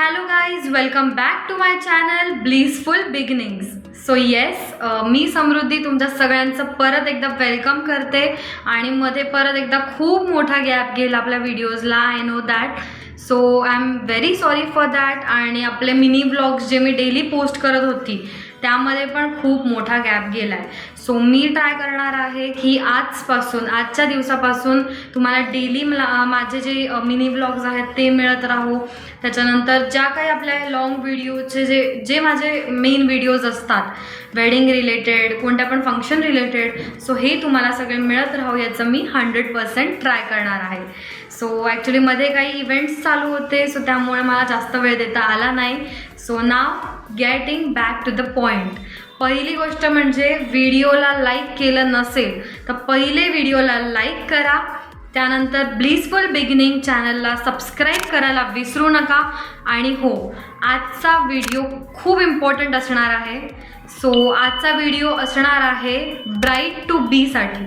Hello guys, welcome back to my channel blissful beginnings. So yes, मी समृद्धी तुमच्या सगळ्यांचं परत एकदा वेलकम करते. आणि मध्ये परत एकदा खूप मोठा गॅप गेला आपल्या व्हिडिओजला. I know that. So I am very sorry for that. आणि आपले मिनी ब्लॉग्स जे मी डेली पोस्ट करत होती त्यामध्ये पण खूप मोठा गॅप गेला आहे. सो मी ट्राय करणार आहे की आजच्या दिवसापासून तुम्हाला डेली माझे जे मिनी ब्लॉग्स आहेत ते मिळत राहू. त्याच्यानंतर ज्या काही आपल्या लॉंग व्हिडिओचे जे माझे मेन व्हिडिओज असतात वेडिंग रिलेटेड, कोणत्या पण फंक्शन रिलेटेड, सो हे तुम्हाला सगळे मिळत राहू याचं मी 100% ट्राय करणार आहे. सो ॲक्च्युली मध्ये काही इव्हेंट्स चालू होते, सो त्यामुळे मला जास्त वेळ देता आला नाही. So now getting back to the point. पहिली गोष्ट म्हणजे व्हिडिओला लाईक केलं नसेल तर पहिले व्हिडिओला लाईक करा. त्यानंतर ब्लिसफुल बिगिनिंग चॅनलला सबस्क्राईब करायला विसरू नका. आणि हो, आजचा व्हिडिओ खूप इम्पॉर्टंट असणार आहे. सो आजचा व्हिडिओ असणार आहे ब्राईड टू बीसाठी.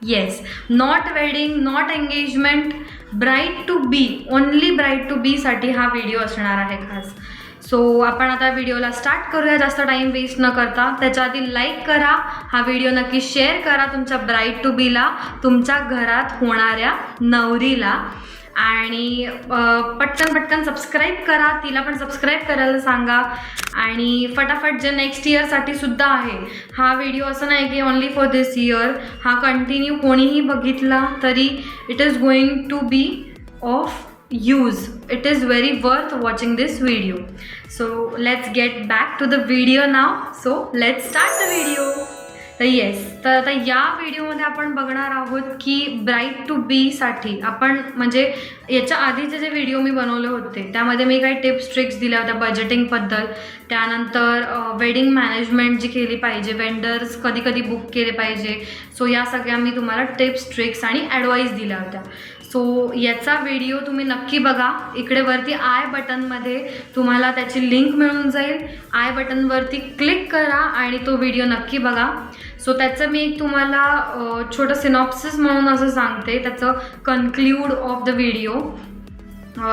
Yes, not wedding, not engagement, bride to be, only bride to बीसाठी हा व्हिडिओ असणार आहे खास. सो आपण आता व्हिडिओला स्टार्ट करूया जास्त टाईम वेस्ट न करता. त्याच्या आधी लाईक करा, हा व्हिडिओ नक्की शेअर करा तुमच्या ब्राईड टू बीला, तुमच्या घरात होणाऱ्या नवरीला. आणि पटकन सबस्क्राईब करा, तिला पण सबस्क्राईब करायला सांगा. आणि फटाफट जे नेक्स्ट इयरसाठी सुद्धा आहे हा व्हिडिओ, असं नाही की ओन्ली फॉर दिस इयर, हा कंटिन्यू कोणीही बघितला तरी it is going to be of use. It is very worth watching this video. So let's get back to the video now. So let's start the video. तर yes, तर आता या व्हिडिओमध्ये आपण बघणार आहोत की ब्राईड टू बीसाठी आपण म्हणजे याच्या आधीचे जे व्हिडिओ मी बनवले होते त्यामध्ये मी काही टिप्स ट्रिक्स दिल्या होत्या बजेटिंगबद्दल. त्यानंतर वेडिंग मॅनेजमेंट जी केली पाहिजे, वेंडर्स कधी कधी बुक केले पाहिजे, सो या सगळ्या मी तुम्हाला टिप्स ट्रिक्स आणि ॲडवाईस दिल्या होत्या. सो याचा व्हिडिओ तुम्ही नक्की बघा. इकडे वरती आय बटनमध्ये तुम्हाला त्याची लिंक मिळून जाईल. आय बटनवरती क्लिक करा आणि तो व्हिडिओ नक्की बघा. सो त्याचं मी एक तुम्हाला छोटं सिनॉप्सिस म्हणून असं सांगते, त्याचं कन्क्ल्यूड ऑफ द व्हिडिओ.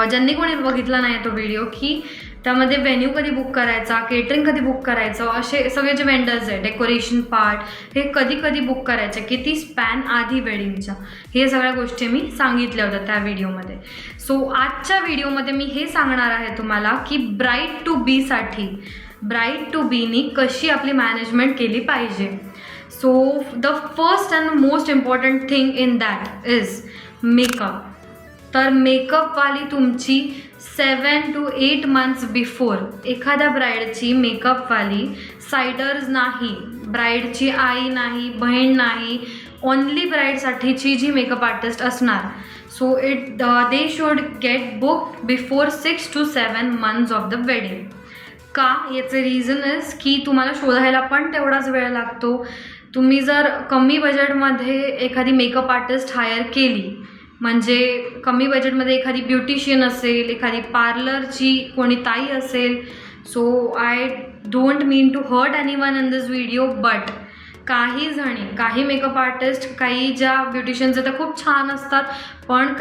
ज्यांनी कोणी बघितला नाही तो व्हिडिओ, की त्यामध्ये व्हेन्यू कधी बुक करायचा, केटरिंग कधी बुक करायचं, असे सगळे जे वेंडर्स आहे, डेकोरेशन पार्ट, हे कधी कधी बुक करायचे, किती स्पॅन आधी वेडिंगच्या, हे सगळ्या गोष्टी मी सांगितल्या होत्या त्या व्हिडिओमध्ये. सो आजच्या व्हिडिओमध्ये मी हे सांगणार आहे तुम्हाला की ब्राईड टू बीसाठी, ब्राईड टू बीनी कशी आपली मॅनेजमेंट केली पाहिजे. So the first and most important thing in that is makeup. तर मेकअपवाली तुमची 7 to 8 months बिफोर, एखाद्या ब्राईडची मेकअपवाली सायडर्स नाही, ब्राईडची आई नाही, बहीण नाही, ओनली ब्राईडसाठीची जी मेकअप आर्टिस्ट असणार. So they should get booked before 6 to 7 months of the wedding. का? याचं रिझन इज की तुम्हाला शोधायला पण तेवढाच वेळ लागतो. तुम्ही जर कमी बजेटमध्ये एखादी मेकअप आर्टिस्ट हायर केली, म्हणजे कमी बजेटमध्ये एखादी ब्युटिशियन असेल, एखादी पार्लरची कोणी ताई असेल, so I don't mean to hurt anyone in this video, but काही मेकअप आर्टिस्ट, काही ज्या ब्युटिशियन्स आहेत त्या खूप छान असतात, पण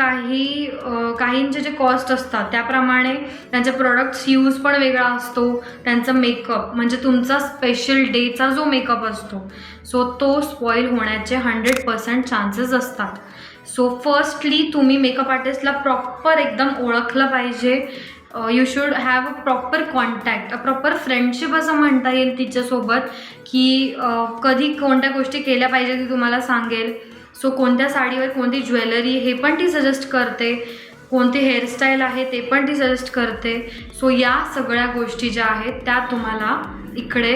काहींचे जे कॉस्ट असतात त्याप्रमाणे त्यांचे प्रोडक्ट्स यूज पण वेगळा असतो. त्यांचं मेकअप म्हणजे तुमचा स्पेशल डेचा जो मेकअप असतो, सो तो स्पॉईल होण्याचे 100% चान्सेस असतात. सो फर्स्टली तुम्ही मेकअप आर्टिस्टला प्रॉपर एकदम ओळखलं पाहिजे. You should have a proper contact, a proper friendship असं म्हणता येईल तिच्यासोबत, की कधी कोणत्या गोष्टी केल्या पाहिजे ती तुम्हाला सांगेल. सो कोणत्या साडीवर कोणती ज्वेलरी हे पण ती सजेस्ट करते, कोणती हेअरस्टाईल आहे ते पण ती सजेस्ट करते. सो या सगळ्या गोष्टी ज्या आहेत त्या तुम्हाला इकडे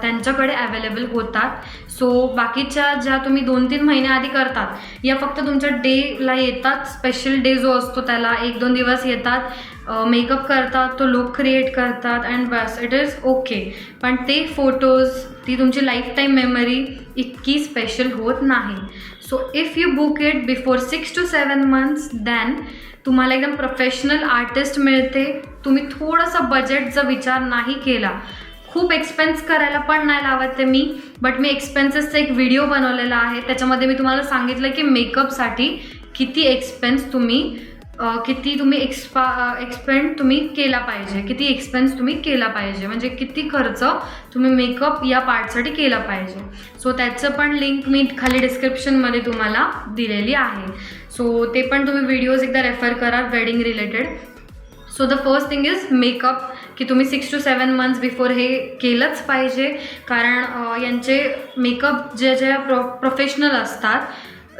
त्यांच्याकडे अवेलेबल होतात. सो बाकीच्या ज्या तुम्ही 2-3 महिन्याआधी करतात या फक्त तुमच्या डेला येतात, स्पेशल डे जो असतो त्याला 1-2 दिवस येतात, मेकअप करतात, तो लुक क्रिएट करतात and bus, it is okay. पण ते फोटोज, ती तुमची लाईफ टाईम मेमरी इतकी स्पेशल होत नाही. So if you book it before 6 to 7 months than तुम्हाला एकदम प्रोफेशनल आर्टिस्ट मिळते. तुम्ही थोडंसं बजेटचा विचार नाही केला, खूप एक्सपेन्स करायला पण नाही लावत ते मी, बट मी एक्सपेन्सेसचा एक व्हिडिओ बनवलेला आहे, त्याच्यामध्ये मी तुम्हाला सांगितलं की मेकअपसाठी किती एक्सपेन्स तुम्ही किती तुम्ही एक्सपेंड तुम्ही केला पाहिजे, किती एक्सपेन्स तुम्ही केला पाहिजे, म्हणजे किती खर्च तुम्ही मेकअप या पार्टसाठी केला पाहिजे. सो त्याचं पण लिंक मी खाली डिस्क्रिप्शनमध्ये तुम्हाला दिलेली आहे. सो ते पण तुम्ही व्हिडिओज एकदा रेफर करा wedding related. So the first thing is makeup, की तुम्ही 6 to 7 months बिफोर हे केलंच पाहिजे. कारण यांचे मेकअप ज्या प्रोफेशनल असतात,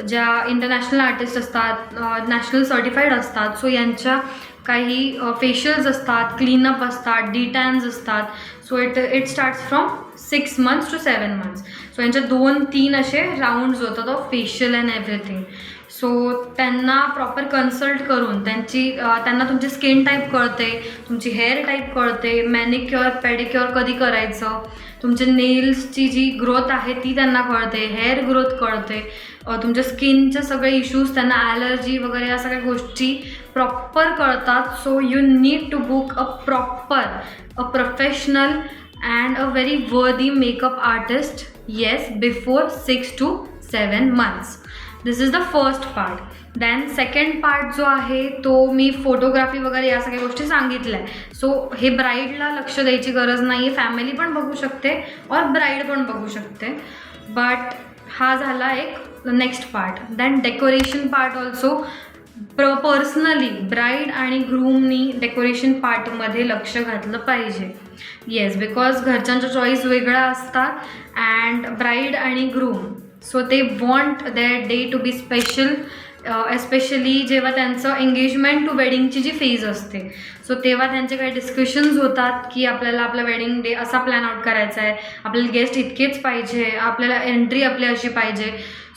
ज्या इंटरनॅशनल आर्टिस्ट असतात, नॅशनल सर्टिफाईड असतात, सो यांच्या काही फेशियल्स असतात, क्लीनअप असतात, डिटॅन्स असतात. So it starts from 6 months to 7 months. So यांचे 2-3 असे राऊंड्स होतात of facial and everything. So त्यांना प्रॉपर कन्सल्ट करून त्यांना तुमची स्किन टाईप कळते, तुमची हेअर टाईप कळते, मॅनिक्युअर पेडिक्युअर कधी करायचं, तुमचे नेल्सची जी ग्रोथ आहे ती त्यांना कळते, हेअर ग्रोथ कळते, तुमच्या स्किनचे सगळे इश्यूज, त्यांना ॲलर्जी वगैरे या सगळ्या गोष्टी प्रॉपर कळतात. So you need to book a professional and a very worthy makeup artist, yes, before 6 to 7 months. This is the first part. Then second part जो आहे तो मी फोटोग्राफी वगैरे या सगळ्या गोष्टी सांगितल्या आहे. सो हे ब्राईडला लक्ष द्यायची गरज नाही आहे, फॅमिली पण बघू शकते और ब्राईड पण बघू शकते. बट हा झाला एक next part. Than decoration part also personally bride आणि ग्रूमनी डेकोरेशन पार्टमध्ये लक्ष घातलं पाहिजे. येस, बिकॉज घरच्यांच्या चॉईस वेगळ्या असतात अँड ब्राईड आणि ग्रूम, सो ते want their day to be special, especially जेव्हा त्यांचं एंगेजमेंट टू वेडिंगची जी फेज असते. सो तेव्हा त्यांचे काही डिस्कशन्स होतात की आपल्याला आपला वेडिंग डे असा प्लॅन आउट करायचा आहे, आपल्याला गेस्ट इतकेच पाहिजे, आपल्याला एंट्री आपली अशी पाहिजे.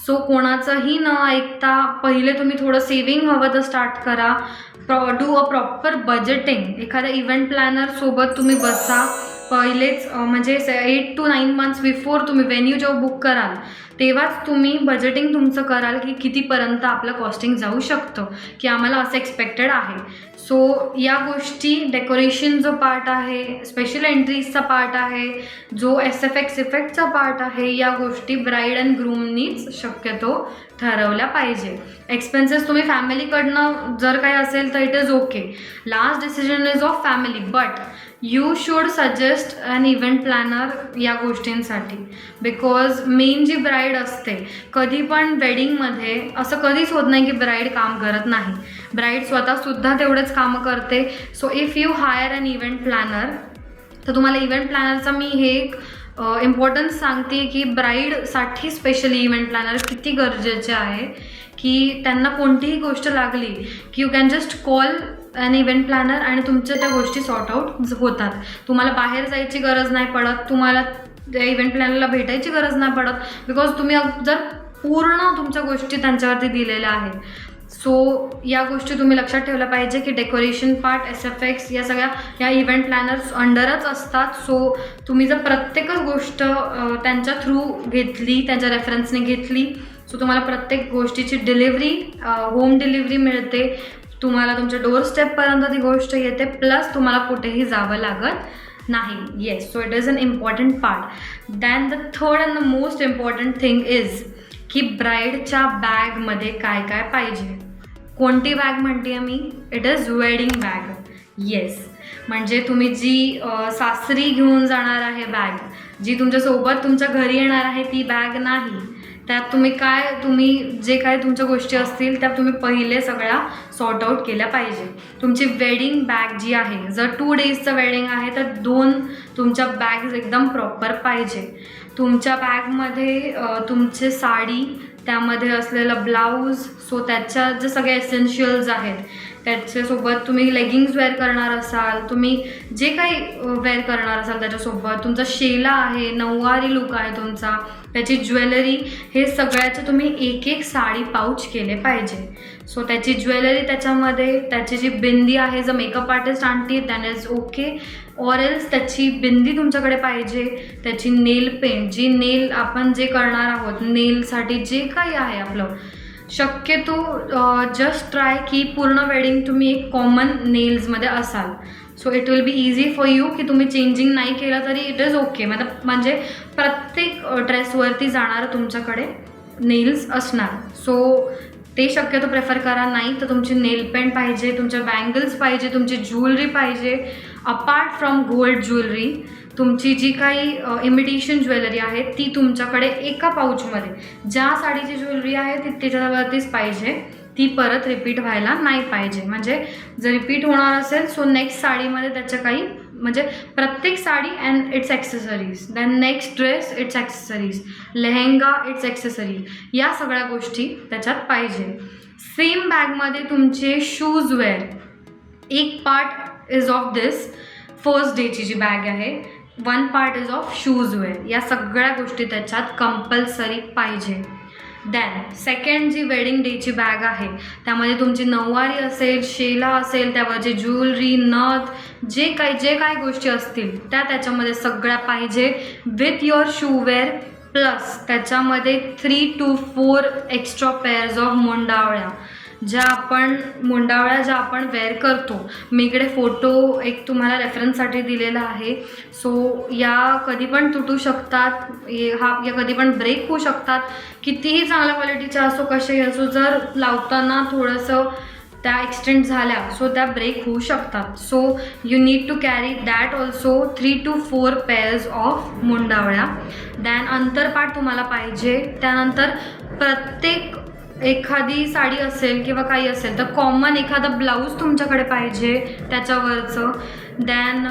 सो कोणाचंही न ऐकता पहिले तुम्ही थोडं सेविंग हवं तर स्टार्ट करा. Do a proper budgeting. एखाद्या इव्हेंट प्लॅनरसोबत तुम्ही बसा पहिलेच, म्हणजे 8 to 9 months बिफोर तुम्ही व्हेन्यू जेव्हा बुक कराल तेव्हाच तुम्ही बजेटिंग तुमचं कराल की कितीपर्यंत आपलं कॉस्टिंग जाऊ शकतं, की आम्हाला असं एक्सपेक्टेड आहे. सो या गोष्टी, डेकोरेशन जो पार्ट आहे, स्पेशल एंट्रीजचा पार्ट आहे, जो SFX इफेक्टचा पार्ट आहे, या गोष्टी ब्राईड अँड ग्रूमनीच शक्यतो ठरवल्या पाहिजे. एक्सपेन्सेस तुम्ही फॅमिलीकडनं जर काही असेल तर it is okay, last decision is of family, but you should suggest an event planner या गोष्टींसाठी. बिकॉज मेन जी ब्राईड असते, कधी पण वेडिंगमध्ये असं कधीच होत नाही की ब्राईड काम करत नाही, ब्राईड स्वतःसुद्धा तेवढेच कामं करते. So if you hire an event planner, तर तुम्हाला इव्हेंट प्लॅनरचा मी हे एक इम्पॉर्टन्स सांगते की ब्राईडसाठी स्पेशली इव्हेंट प्लॅनर किती गरजेचे आहे, की त्यांना कोणतीही गोष्ट लागली की you can just call an event planner आणि तुमच्या त्या गोष्टी सॉर्ट आऊट होतात. तुम्हाला बाहेर जायची गरज नाही पडत, तुम्हाला त्या इव्हेंट प्लॅनरला भेटायची गरज नाही पडत, बिकॉज तुम्ही जर पूर्ण तुमच्या गोष्टी त्यांच्यावरती दिलेल्या आहेत. सो या गोष्टी तुम्ही लक्षात ठेवल्या पाहिजे की डेकोरेशन पार्ट, SFX या सगळ्या या इव्हेंट प्लॅनर्स अंडरच असतात. सो तुम्ही जर प्रत्येकच गोष्ट त्यांच्या थ्रू घेतली, त्यांच्या रेफरन्सने घेतली, सो तुम्हाला प्रत्येक गोष्टीची डिलिव्हरी, होम डिलिव्हरी मिळते, तुम्हाला तुमच्या डोअर स्टेपपर्यंत ती गोष्ट येते, प्लस तुम्हाला कुठेही जावं लागत नाही. Yes, so it is an important part. Then the third and the most important thing is की ब्राईडच्या बॅगमध्ये काय काय पाहिजे. कोणती बॅग म्हणते मी? It is wedding bag. Yes, म्हणजे तुम्ही जी सासरी घेऊन जाणार आहे बॅग, जी तुमच्यासोबत तुमच्या घरी येणार आहे ती बॅग नाही. त्यात तुम्ही जे काय तुमच्या गोष्टी असतील त्या तुम्ही पहिले सगळ्या सॉर्ट आऊट केल्या पाहिजे. तुमची वेडिंग बॅग जी आहे, जर 2 daysचं वेडिंग आहे तर 2 तुमच्या बॅग्स एकदम प्रॉपर पाहिजे. तुमच्या बॅगमध्ये तुमची साडी, त्यामध्ये असलेलं ब्लाऊज, सो त्याच्या जे सगळे एसेन्शियल्स आहेत, त्याच्यासोबत तुम्ही लेगिंग्स वेअर करणार असाल, तुम्ही जे काही वेअर करणार असाल त्याच्यासोबत तुमचा शेला आहे, नऊवारी लुक आहे तुमचा, त्याची ज्वेलरी, हे सगळ्याचे तुम्ही एक एक साडी पाऊच केले पाहिजे. सो त्याची ज्वेलरी त्याच्यामध्ये, त्याची जी बिंदी आहे, जर मेकअप आर्टिस्ट आणते than is okay, or else त्याची बिंदी तुमच्याकडे पाहिजे, त्याची नेल पेंट, जी नेल आपण जे करणार आहोत, नेलसाठी जे काही आहे आपलं, शक्यतो जस्ट ट्राय की पूर्ण वेडिंग तुम्ही एक कॉमन नेल्समध्ये असाल. So it will be easy for you की तुम्ही चेंजिंग नाही केलं तरी इट इज ओके. म्हणजे प्रत्येक ड्रेसवरती जाणारं तुमच्याकडे नेल्स असणार. सो ते शक्यतो प्रेफर करा. नाही तर तुमची नेल पेंट पाहिजे, तुमच्या बँगल्स पाहिजे, तुमची ज्वेलरी पाहिजे. अपार्ट फ्रॉम गोल्ड ज्वेलरी, तुमची जी काही इमिटेशन ज्वेलरी आहे ती तुमच्याकडे एका पाऊचमध्ये, ज्या साडीची ज्वेलरी आहे ती त्याच्यावरतीच पाहिजे. ती परत रिपीट व्हायला नाही पाहिजे. म्हणजे जर रिपीट होणार असेल सो नेक्स्ट साडीमध्ये त्याच्या काही, म्हणजे प्रत्येक sari and it's accessories, then next dress it's accessories, lehenga it's accessories, या सगळ्या गोष्टी त्याच्यात पाहिजे. सेम बॅगमध्ये तुमचे शूज वेअर, एक part is of this first डेची जी बॅग आहे, one part is of shoes wear. या सगळ्या गोष्टी त्याच्यात कंपल्सरी पाहिजे. देन सेकंड जी वेडिंग डेची बॅग आहे त्यामध्ये तुमची नऊवारी असेल, शेला असेल, त्यावरची ज्वेलरी, नथ, जे काय गोष्टी असतील त्या त्याच्यामध्ये सगळ्या पाहिजे विथ युअर शूवेअर. प्लस त्याच्यामध्ये 3 to 4 एक्स्ट्रा पेअर्स ऑफ मुंडावळ्या, ज्या आपण वेअर करतो. मी इकडे फोटो एक तुम्हाला रेफरन्ससाठी दिलेला आहे. सो या कधी पण तुटू शकतात, या कधी पण ब्रेक होऊ शकतात. कितीही चांगल्या क्वालिटीच्या असो, कसेही असो, जर लावताना थोडंसं त्या एक्सटेंड झाल्या सो त्या ब्रेक होऊ शकतात. So you need to carry that also 3 to 4 pairs of मुंडावळ्या. दॅन अंतरपाठ तुम्हाला पाहिजे. त्यानंतर प्रत्येक एखादी साडी असेल किंवा काही असेल तर कॉमन एखादा ब्लाऊज तुमच्याकडे पाहिजे त्याच्यावरचं. दॅन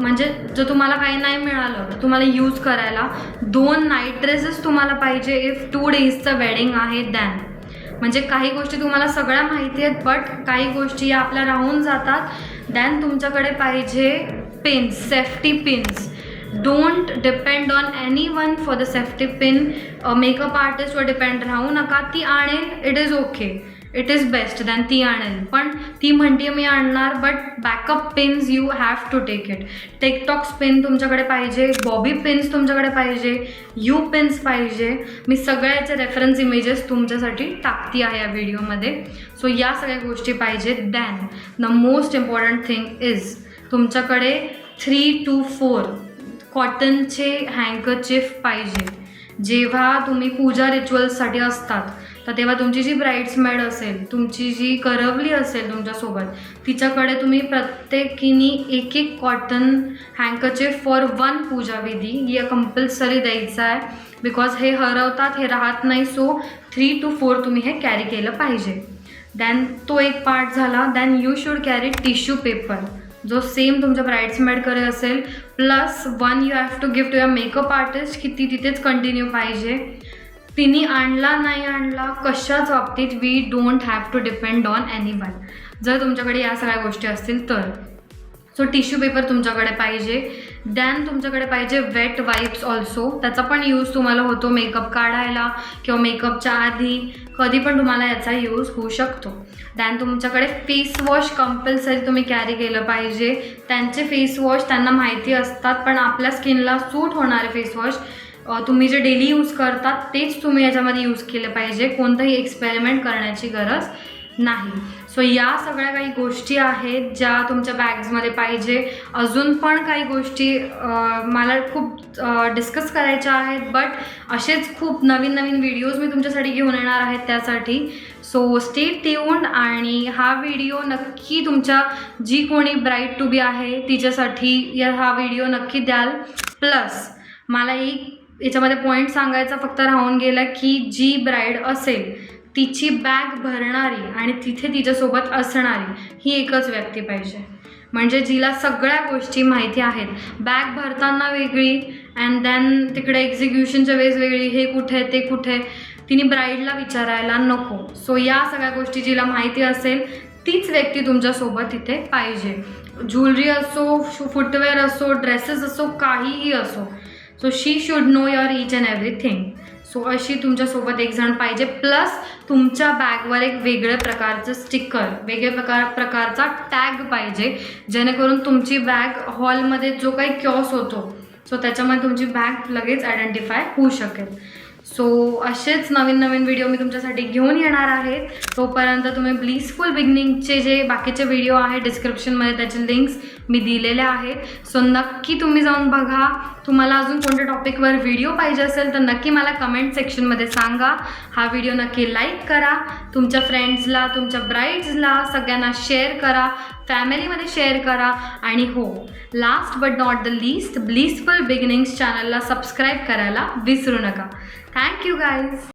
म्हणजे जर तुम्हाला काही नाही मिळालं तर तुम्हाला यूज करायला 2 नाईट ड्रेसेस तुम्हाला पाहिजे इफ 2 डेजचं वेडिंग आहे. दॅन म्हणजे काही गोष्टी तुम्हाला सगळ्या माहिती आहेत बट काही गोष्टी या आपल्या राहून जातात. दॅन तुमच्याकडे पाहिजे pins, safety pins. Don't depend on any one for the safety pin. Makeup आर्टिस्टवर डिपेंड राहू नका. ती आणेल, it is okay, it is best. Then ती आणेल, पण ती म्हणते मी आणणार, but backup pins you have to take it. Tic tacs pin तुमच्याकडे पाहिजे, बॉबी पिन्स तुमच्याकडे पाहिजे, यू पिन्स पाहिजे. मी सगळ्याचे रेफरन्स इमेजेस तुमच्यासाठी टाकती आहे या व्हिडिओमध्ये. सो या सगळ्या गोष्टी पाहिजेत. Than the most important thing is तुमच्याकडे 3 to 4 कॉटनचे हँकरचिफ पाहिजे. जेव्हा तुम्ही पूजा रिच्युअल्ससाठी असतात तर तेव्हा तुमची जी ब्राईड्समेड असेल, तुमची जी करवली असेल तुमच्यासोबत, तिच्याकडे तुम्ही प्रत्येकीने एक कॉटन हँकरचिफ फॉर 1 पूजा विधी या कंपल्सरी द्यायचं आहे. बिकॉज हे हरवतात, हे राहत नाही. सो 3 to 4 तुम्ही हे कॅरी केलं पाहिजे. दॅन तो एक पार्ट झाला. Than you should carry tissue paper, जो सेम तुमच्या ब्राईड्समेडकडे असेल. Plus 1 you have to give to your makeup artist, की ती तिथेच कंटिन्यू पाहिजे. तिने आणला नाही आणला कशाच बाबतीत we don't have to depend on any one, जर तुमच्याकडे या सगळ्या गोष्टी असतील तर. सो टिश्यू पेपर तुमच्याकडे पाहिजे. दॅन तुमच्याकडे पाहिजे वेट वाईप्स ऑल्सो. त्याचा पण यूज तुम्हाला होतो मेकअप काढायला किंवा मेकअपच्या आधी, कधी पण तुम्हाला याचा यूज होऊ शकतो. दॅन तुमच्याकडे फेस वॉश कंपल्सरी तुम्ही कॅरी केलं पाहिजे. त्यांचे फेस वॉश त्यांना माहिती असतात, पण आपल्या स्किनला सूट होणारे फेस वॉश तुम्ही जे डेली यूज करतात तेच तुम्ही याच्यामध्ये यूज केले पाहिजे. कोणतंही एक्सपेरिमेंट करण्याची गरज नाही. सो या सगळ्या काही गोष्टी आहेत ज्या तुमच्या बॅग्समध्ये पाहिजे. अजून पण काही गोष्टी मला खूप डिस्कस करायच्या आहेत, बट असेच खूप नवीन व्हिडिओज मी तुमच्यासाठी घेऊन येणार आहेत त्यासाठी. So stay tuned. आणि हा व्हिडिओ नक्की तुमच्या जी कोणी ब्राईड टू बी आहे तिच्यासाठी हा व्हिडिओ नक्की द्याल. प्लस मला एक याच्यामध्ये पॉईंट सांगायचा फक्त राहून गेला की जी ब्राईड असेल तिची बॅग भरणारी आणि तिथे तिच्यासोबत असणारी ही एकच व्यक्ती पाहिजे. म्हणजे जिला सगळ्या गोष्टी माहिती आहेत. बॅग भरताना वेगळी अँड देन तिकडे एक्झिक्युशनच्या वेळेस वेगळी, हे कुठे ते कुठे, तिने ब्राईडला विचारायला नको. सो या सगळ्या गोष्टी जिला माहिती असेल तीच व्यक्ती तुमच्यासोबत तिथे पाहिजे. ज्वेलरी असो, फुटवेअर असो, ड्रेसेस असो, काहीही असो. So she should know your each and everything. So अशी तुमच्यासोबत एक जण पाहिजे. प्लस तुमच्या बॅगवर एक वेगळ्या प्रकारचं स्टिकर, वेगळ्या प्रकारचा टॅग पाहिजे, जेणेकरून तुमची बॅग हॉलमध्ये जो काही क्यॉस होतो सो त्याच्यामध्ये तुमची बॅग लगेच आयडेंटिफाय होऊ शकेल. सो असेच नवीन व्हिडिओ मी तुमच्यासाठी घेऊन येणार आहे. तोपर्यंत तुम्ही ब्लिसफुल बिगिनिंगचे जे बाकीचे व्हिडिओ आहे डिस्क्रिप्शनमध्ये त्याचे लिंक्स मी दिलेल्या आहेत. सो नक्की तुम्ही जाऊन बघा. तुम्हाला अजून कोणत्या टॉपिकवर व्हिडिओ पाहिजे असेल तर नक्की मला कमेंट सेक्शनमध्ये सांगा. हा व्हिडिओ नक्की लाईक करा, तुमच्या फ्रेंड्सला, तुमच्या ब्राईड्सला सगळ्यांना शेअर करा, फॅमिलीमध्ये शेअर करा. आणि हो, last but not the least, blissful beginnings चॅनलला सबस्क्राईब करायला विसरू नका. Thank you guys.